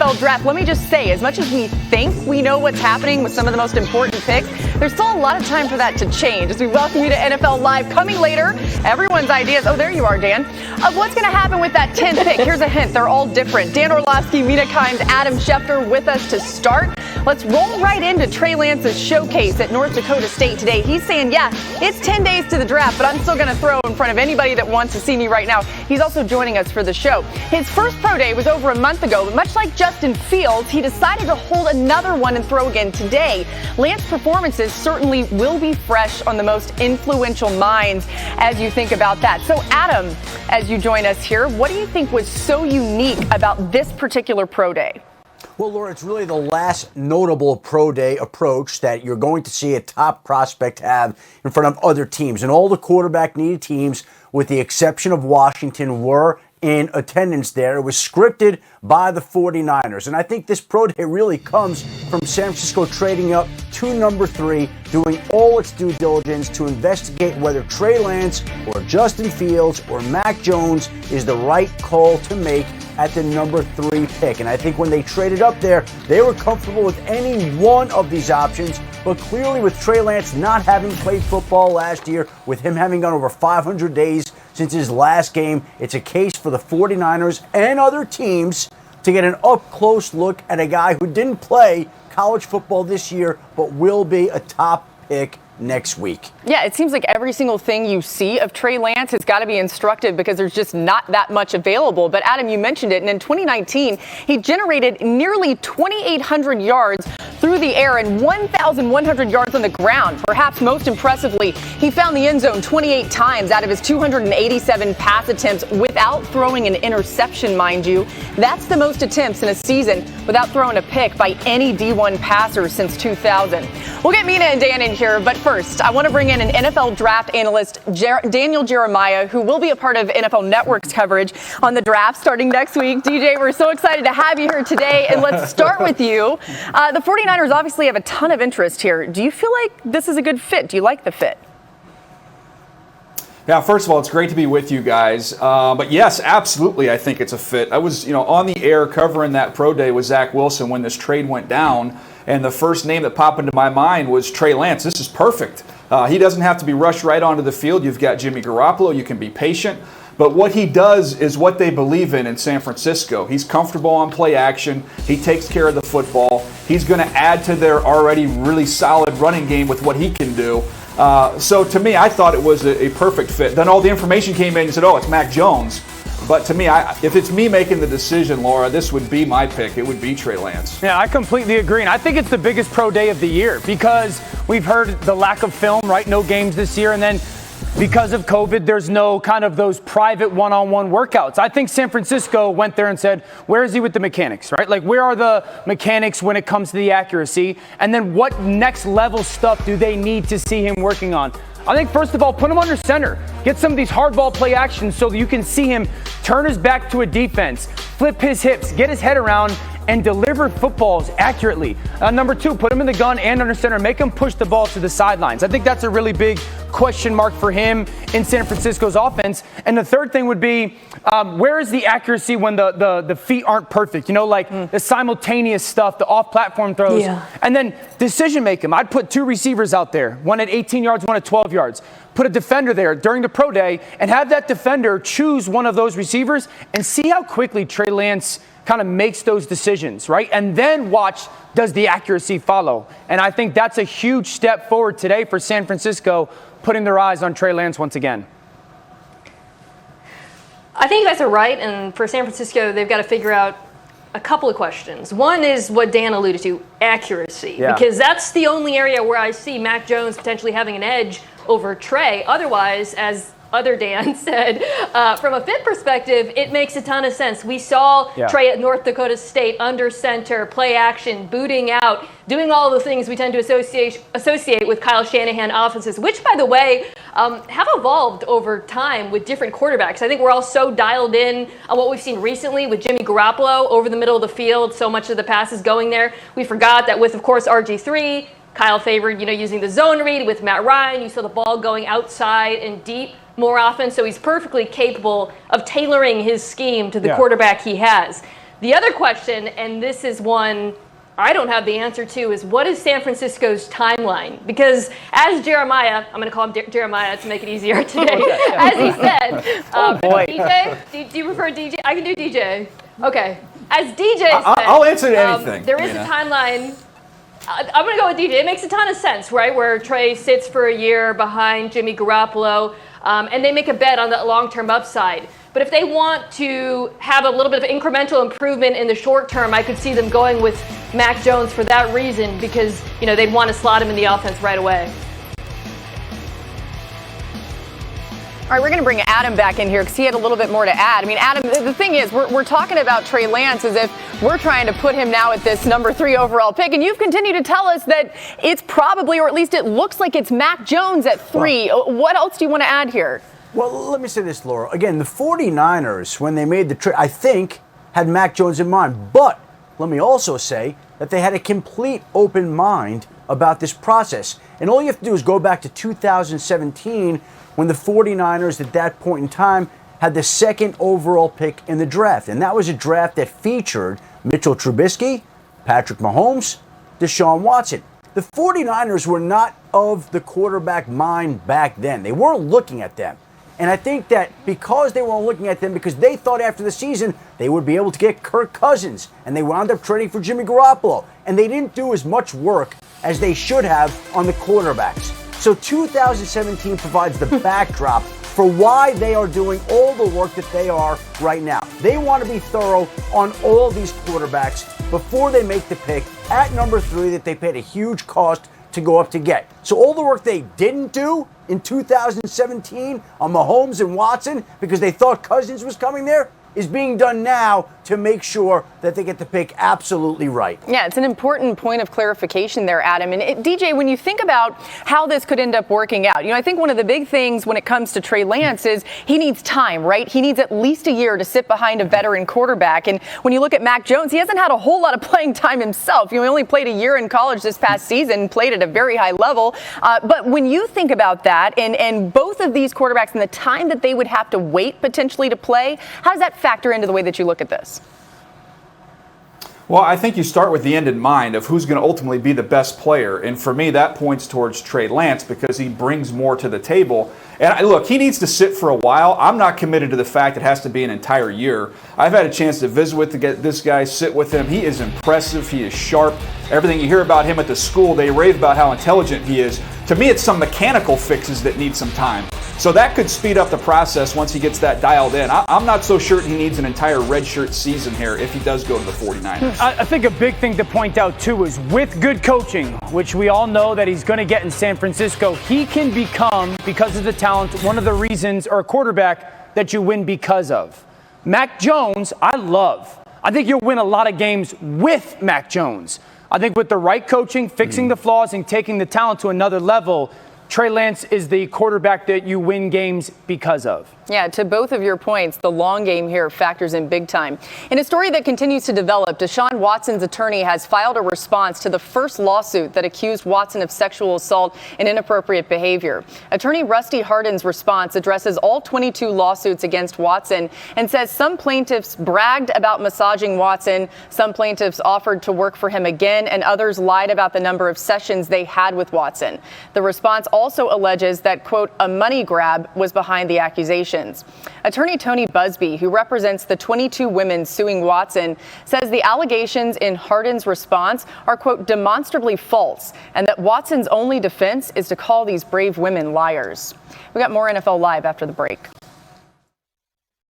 NFL draft, let me just say, as much as we think we know what's happening with some of the most important picks, there's still a lot of time for that to change. As we welcome you to NFL Live, coming later, everyone's ideas, oh, there you are, Dan, of what's going to happen with that 10th pick. Here's a hint, they're all different. Dan Orlovsky, Mina Kimes, Adam Schefter with us to start. Let's roll right into Trey Lance's showcase at North Dakota State today. He's saying, yeah, it's 10 days to the draft, but I'm still going to throw in front of anybody that wants to see me right now. He's also joining us for the show. His first pro day was over a month ago, but much like Justin Fields, he decided to hold another one and throw again today. Lance's performances certainly will be fresh on the most influential minds as you think about that. So, Adam, as you join us here, what do you think was so unique about this particular pro day? Well, Laura, it's really the last notable pro day approach that you're going to see a top prospect have in front of other teams. And all the quarterback-needed teams, with the exception of Washington, were in attendance there. It was scripted by the 49ers. And I think this pro day really comes from San Francisco trading up to number 3, doing all its due diligence to investigate whether Trey Lance or Justin Fields or Mac Jones is the right call to make at the number 3 pick. And I think when they traded up there, they were comfortable with any one of these options. But clearly with Trey Lance not having played football last year, with him having gone over 500 days since his last game, it's a case for the 49ers and other teams to get an up-close look at a guy who didn't play college football this year, but will be a top pick next week. Yeah, it seems like every single thing you see of Trey Lance has got to be instructive because there's just not that much available. But Adam, you mentioned it, and in 2019, he generated nearly 2,800 yards through the air and 1,100 yards on the ground. Perhaps most impressively, he found the end zone 28 times out of his 287 pass attempts without throwing an interception, mind you. That's the most attempts in a season without throwing a pick by any D1 passer since 2000. We'll get Mina and Dan in here, but first, I want to bring in an NFL draft analyst, Daniel Jeremiah, who will be a part of NFL Network's coverage on the draft starting next week. DJ, we're so excited to have you here today, and let's start with you. The 49ers obviously have a ton of interest here. Do you feel like this is a good fit? Do you like the fit? Yeah, first of all, it's great to be with you guys. But yes, absolutely, I think it's a fit. I was, on the air covering that pro day with Zach Wilson when this trade went down, and the first name that popped into my mind was Trey Lance. This is perfect. He doesn't have to be rushed right onto the field. You've got Jimmy Garoppolo. You can be patient. But what he does is what they believe in San Francisco. He's comfortable on play action. He takes care of the football. He's going to add to their already really solid running game with what he can do. So to me, I thought it was a perfect fit. Then all the information came in and said, oh, it's Mac Jones. But to me, if it's me making the decision, Laura, this would be my pick. It would be Trey Lance. Yeah, I completely agree. And I think it's the biggest pro day of the year because we've heard the lack of film, right? No games this year. And then because of COVID, there's no kind of those private one-on-one workouts. I think San Francisco went there and said, where is he with the mechanics, right? Like, where are the mechanics when it comes to the accuracy? And then what next level stuff do they need to see him working on? I think, first of all, put him under center. Get some of these hardball play actions so that you can see him turn his back to a defense, flip his hips, get his head around, and deliver footballs accurately. Number 2, put him in the gun and under center. Make him push the ball to the sidelines. I think that's a really big question mark for him in San Francisco's offense. And the third thing would be, where is the accuracy when the feet aren't perfect? The simultaneous stuff, the off-platform throws. Yeah. And then decision making. I'd put 2 receivers out there, one at 18 yards, one at 12 yards. Put a defender there during the pro day and have that defender choose one of those receivers and see how quickly Trey Lance kind of makes those decisions, right? And then watch, does the accuracy follow? And I think that's a huge step forward today for San Francisco, putting their eyes on Trey Lance once again. I think you guys are right, and for San Francisco, they've got to figure out a couple of questions. One is what Dan alluded to, accuracy, because that's the only area where I see Mac Jones potentially having an edge over Trey. Otherwise, as other Dan said, from a fit perspective, it makes a ton of sense. We saw Trey at North Dakota State under center, play action, booting out, doing all the things we tend to associate with Kyle Shanahan offenses, which, by the way, have evolved over time with different quarterbacks. I think we're all so dialed in on what we've seen recently with Jimmy Garoppolo over the middle of the field, so much of the passes going there. We forgot that with, of course, RG3, Kyle favored, using the zone read with Matt Ryan. You saw the ball going outside and deep more often, so he's perfectly capable of tailoring his scheme to the quarterback he has. The other question, and this is one I don't have the answer to, is what is San Francisco's timeline? Because as Jeremiah, I'm going to call him Jeremiah to make it easier today, as he said, DJ, do you prefer DJ? I can do DJ. Okay. As DJ said, I'll answer to anything. There is a timeline. I'm going to go with DJ. It makes a ton of sense, right? Where Trey sits for a year behind Jimmy Garoppolo, and they make a bet on the long-term upside. But if they want to have a little bit of incremental improvement in the short term, I could see them going with Mac Jones for that reason, because they'd want to slot him in the offense right away. All right, we're going to bring Adam back in here because he had a little bit more to add. I mean, Adam, the thing is, we're talking about Trey Lance as if we're trying to put him now at this number 3 overall pick, and you've continued to tell us that it's probably, or at least it looks like it's Mac Jones at 3. What else do you want to add here? Well, let me say this, Laura. Again, the 49ers, when they made the trade, I think, had Mac Jones in mind. But let me also say that they had a complete open mind about this process. And all you have to do is go back to 2017 when the 49ers at that point in time had the 2nd overall pick in the draft. And that was a draft that featured Mitchell Trubisky, Patrick Mahomes, Deshaun Watson. The 49ers were not of the quarterback mind back then. They weren't looking at them. And I think that because they weren't looking at them, because they thought after the season they would be able to get Kirk Cousins, and they wound up trading for Jimmy Garoppolo, and they didn't do as much work as they should have on the quarterbacks. So 2017 provides the backdrop for why they are doing all the work that they are right now. They want to be thorough on all these quarterbacks before they make the pick at number 3 that they paid a huge cost to go up to get. So all the work they didn't do in 2017 on Mahomes and Watson because they thought Cousins was coming there is being done now to make sure that they get the pick absolutely right. Yeah, it's an important point of clarification there, Adam. And DJ, when you think about how this could end up working out, I think one of the big things when it comes to Trey Lance is he needs time, right? He needs at least a year to sit behind a veteran quarterback. And when you look at Mac Jones, he hasn't had a whole lot of playing time himself. He only played a year in college this past season, played at a very high level. But when you think about that and both of these quarterbacks and the time that they would have to wait potentially to play, how does that factor into the way that you look at this? Well, I think you start with the end in mind of who's going to ultimately be the best player. And for me, that points towards Trey Lance because he brings more to the table. And look, he needs to sit for a while. I'm not committed to the fact it has to be an entire year. I've had a chance to visit with this guy, sit with him. He is impressive. He is sharp. Everything you hear about him at the school, they rave about how intelligent he is. To me, it's some mechanical fixes that need some time. So that could speed up the process once he gets that dialed in. I'm not so sure he needs an entire redshirt season here if he does go to the 49ers. I think a big thing to point out, too, is with good coaching, which we all know that he's going to get in San Francisco, he can become, because of the talent, one of the reasons, or a quarterback that you win because of. Mac Jones, I love. I think you'll win a lot of games with Mac Jones. I think with the right coaching, fixing the flaws, and taking the talent to another level, Trey Lance is the quarterback that you win games because of. Yeah, to both of your points, the long game here factors in big time. In a story that continues to develop, Deshaun Watson's attorney has filed a response to the first lawsuit that accused Watson of sexual assault and inappropriate behavior. Attorney Rusty Hardin's response addresses all 22 lawsuits against Watson and says some plaintiffs bragged about massaging Watson, some plaintiffs offered to work for him again, and others lied about the number of sessions they had with Watson. The response also alleges that, quote, a money grab was behind the accusation. Attorney Tony Busby, who represents the 22 women suing Watson, says the allegations in Hardin's response are, quote, demonstrably false, and that Watson's only defense is to call these brave women liars. We got more NFL Live after the break.